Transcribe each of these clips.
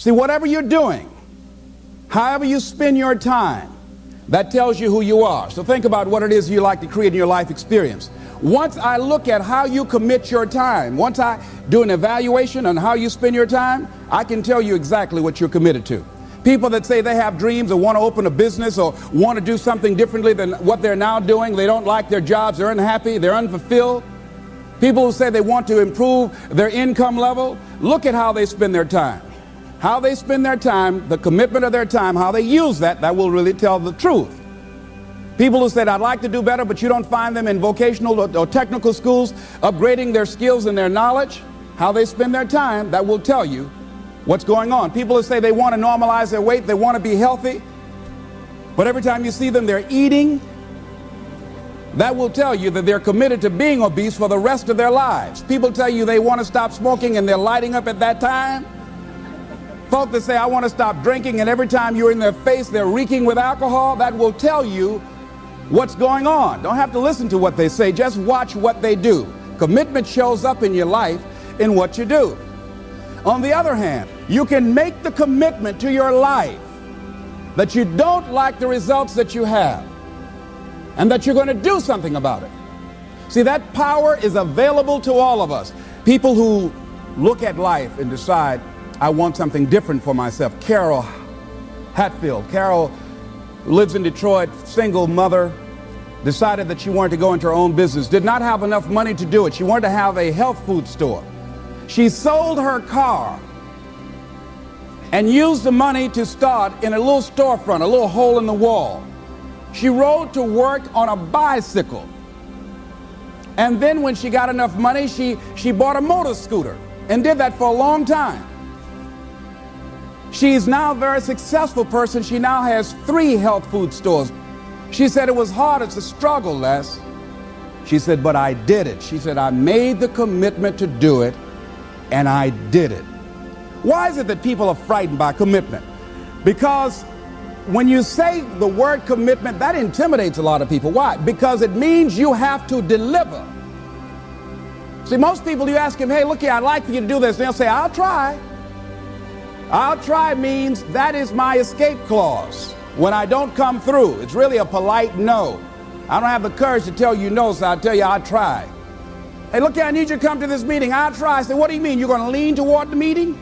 See, whatever you're doing, however you spend your time, that tells you who you are. So think about what it is you like to create in your life experience. Once I look at how you commit your time, once I do an evaluation on how you spend your time, I can tell you exactly what you're committed to. People that say they have dreams or want to open a business or want to do something differently than what they're now doing, they don't like their jobs, they're unhappy, they're unfulfilled. People who say they want to improve their income level, look at how they spend their time. How they spend their time, the commitment of their time, how they use that will really tell the truth. People who said, I'd like to do better, but you don't find them in vocational or technical schools upgrading their skills and their knowledge, how they spend their time, that will tell you what's going on. People who say they want to normalize their weight, they want to be healthy, but every time you see them, they're eating, that will tell you that they're committed to being obese for the rest of their lives. People tell you they want to stop smoking and they're lighting up at that time. Folks that say, I want to stop drinking, and every time you're in their face, they're reeking with alcohol, that will tell you what's going on. Don't have to listen to what they say, just watch what they do. Commitment shows up in your life in what you do. On the other hand, you can make the commitment to your life that you don't like the results that you have and that you're going to do something about it. See, that power is available to all of us. People who look at life and decide, I want something different for myself. Carol Hatfield. Carol lives in Detroit, single mother, decided that she wanted to go into her own business, did not have enough money to do it. She wanted to have a health food store. She sold her car and used the money to start in a little storefront, a little hole in the wall. She rode to work on a bicycle. And then when she got enough money, she bought a motor scooter and did that for a long time. She's now a very successful person. She now has 3 health food stores. She said it was hard, it's a struggle, Les. She said, but I did it. She said, I made the commitment to do it, and I did it. Why is it that people are frightened by commitment? Because when you say the word commitment, that intimidates a lot of people. Why? Because it means you have to deliver. See, most people, you ask them, hey, look here, I'd like for you to do this. And they'll say, I'll try. I'll try means that is my escape clause. When I don't come through, it's really a polite no. I don't have the courage to tell you no, so I'll tell you I'll try. Hey, look here, I need you to come to this meeting. I'll try. I say, what do you mean? You're going to lean toward the meeting?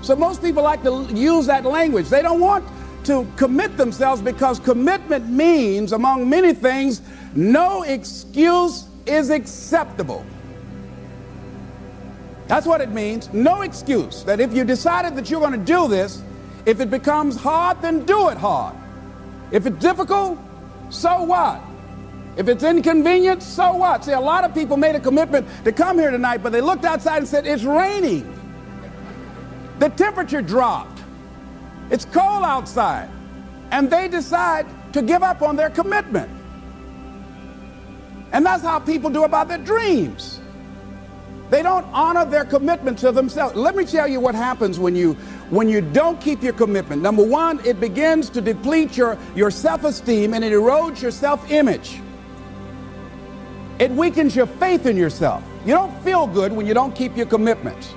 So most people like to use that language. They don't want to commit themselves because commitment means, among many things, no excuse is acceptable. That's what it means, no excuse. That if you decided that you're going to do this, if it becomes hard, then do it hard. If it's difficult, so what? If it's inconvenient, so what? See, a lot of people made a commitment to come here tonight, but they looked outside and said, it's raining. The temperature dropped. It's cold outside. And they decide to give up on their commitment. And that's how people do about their dreams. They don't honor their commitment to themselves. Let me tell you what happens when you don't keep your commitment. Number one, it begins to deplete your self-esteem and it erodes your self-image. It weakens your faith in yourself. You don't feel good when you don't keep your commitments.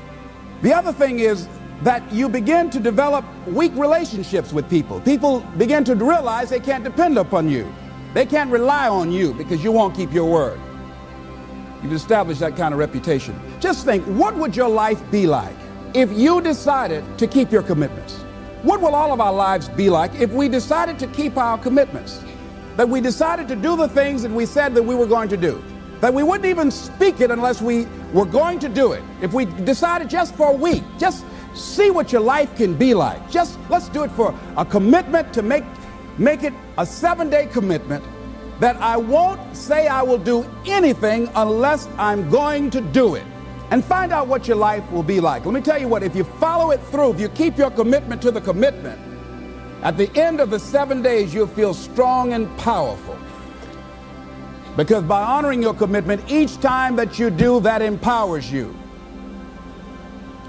The other thing is that you begin to develop weak relationships with people. People begin to realize they can't depend upon you. They can't rely on you because you won't keep your word. You've established that kind of reputation. Just think, what would your life be like if you decided to keep your commitments? What will all of our lives be like if we decided to keep our commitments? That we decided to do the things that we said that we were going to do. That we wouldn't even speak it unless we were going to do it. If we decided just for a week, just see what your life can be like. Let's do it for a commitment to make it a 7-day commitment that I won't say I will do anything unless I'm going to do it. And find out what your life will be like. Let me tell you what, if you follow it through, if you keep your commitment to the commitment, at the end of the 7 days, you'll feel strong and powerful. Because by honoring your commitment, each time that you do, that empowers you.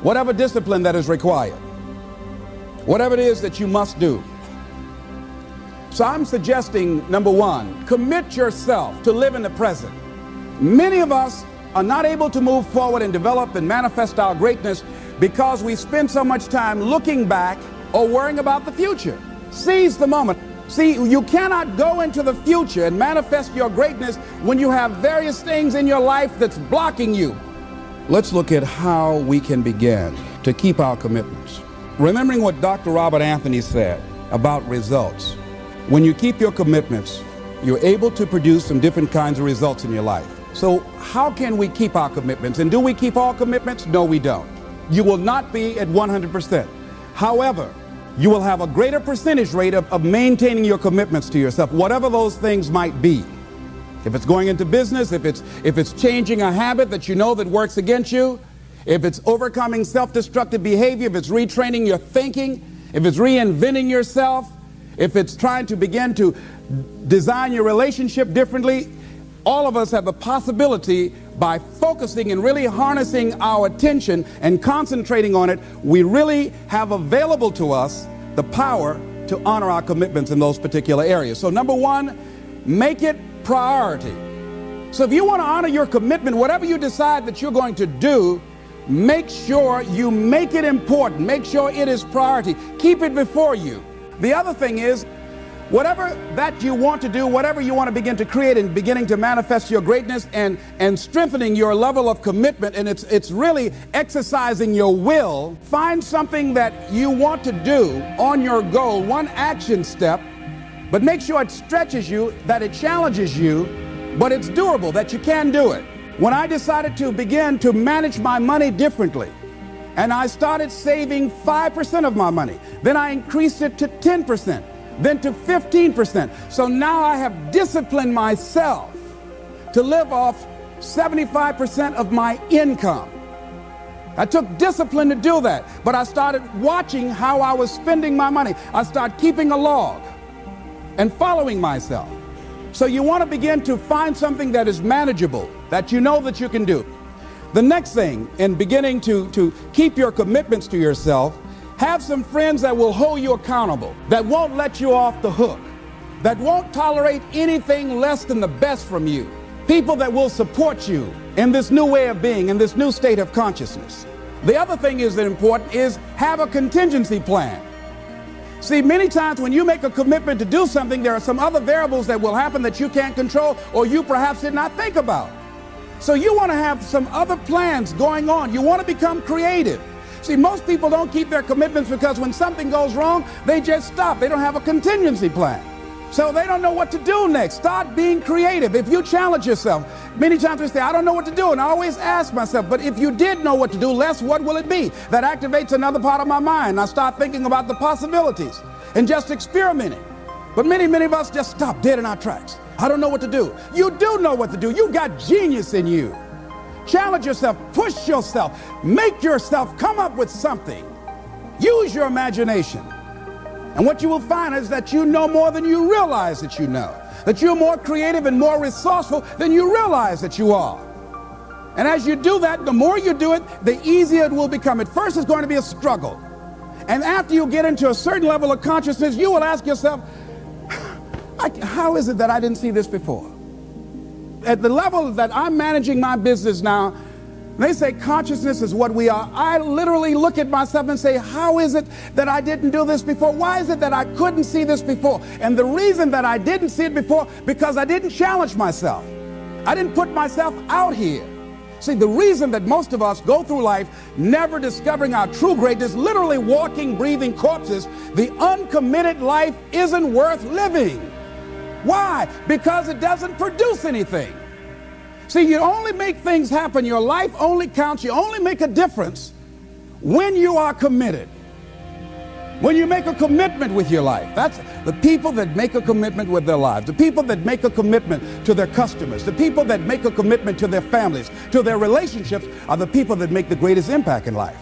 Whatever discipline that is required, whatever it is that you must do. So I'm suggesting, number one, commit yourself to live in the present. Many of us are not able to move forward and develop and manifest our greatness because we spend so much time looking back or worrying about the future. Seize the moment. See, you cannot go into the future and manifest your greatness when you have various things in your life that's blocking you. Let's look at how we can begin to keep our commitments. Remembering what Dr. Robert Anthony said about results. When you keep your commitments, you're able to produce some different kinds of results in your life. So how can we keep our commitments? And do we keep all commitments? No, we don't. You will not be at 100%. However, you will have a greater percentage rate of maintaining your commitments to yourself, whatever those things might be. If it's going into business, if it's changing a habit that you know that works against you, if it's overcoming self-destructive behavior, if it's retraining your thinking, if it's reinventing yourself, if it's trying to begin to design your relationship differently, all of us have the possibility, by focusing and really harnessing our attention and concentrating on it, we really have available to us the power to honor our commitments in those particular areas. So number one, make it priority. So if you want to honor your commitment, whatever you decide that you're going to do, make sure you make it important. Make sure it is priority. Keep it before you. The other thing is, whatever that you want to do, whatever you want to begin to create and beginning to manifest your greatness and strengthening your level of commitment, and it's really exercising your will, find something that you want to do on your goal, one action step, but make sure it stretches you, that it challenges you, but it's doable, that you can do it. When I decided to begin to manage my money differently, and I started saving 5% of my money, then I increased it to 10%. Then to 15%. So now I have disciplined myself to live off 75% of my income. I took discipline to do that, but I started watching how I was spending my money. I started keeping a log and following myself. So you want to begin to find something that is manageable, that you know that you can do. The next thing in beginning to keep your commitments to yourself, have some friends that will hold you accountable, that won't let you off the hook, that won't tolerate anything less than the best from you. People that will support you in this new way of being, in this new state of consciousness. The other thing is that important is have a contingency plan. See, many times when you make a commitment to do something, there are some other variables that will happen that you can't control or you perhaps did not think about. So you want to have some other plans going on. You want to become creative. See, most people don't keep their commitments because when something goes wrong, they just stop. They don't have a contingency plan. So they don't know what to do next. Start being creative. If you challenge yourself, many times we say, I don't know what to do. And I always ask myself, but if you did know what to do, Les, what will it be? That activates another part of my mind. I start thinking about the possibilities and just experimenting. But many of us just stop dead in our tracks. I don't know what to do. You do know what to do. You've got genius in you. Challenge yourself, push yourself, make yourself come up with something. Use your imagination. And what you will find is that you know more than you realize that you know. That you're more creative and more resourceful than you realize that you are. And as you do that, the more you do it, the easier it will become. At first, it's going to be a struggle. And after you get into a certain level of consciousness, you will ask yourself, how is it that I didn't see this before? At the level that I'm managing my business now, they say consciousness is what we are. I literally look at myself and say, how is it that I didn't do this before? Why is it that I couldn't see this before? And the reason that I didn't see it before, because I didn't challenge myself. I didn't put myself out here. See, the reason that most of us go through life never discovering our true greatness, literally walking, breathing corpses, the uncommitted life isn't worth living. Why? Because it doesn't produce anything. See, you only make things happen. Your life only counts. You only make a difference when you are committed. When you make a commitment with your life. That's the people that make a commitment with their lives. The people that make a commitment to their customers. The people that make a commitment to their families, to their relationships, are the people that make the greatest impact in life.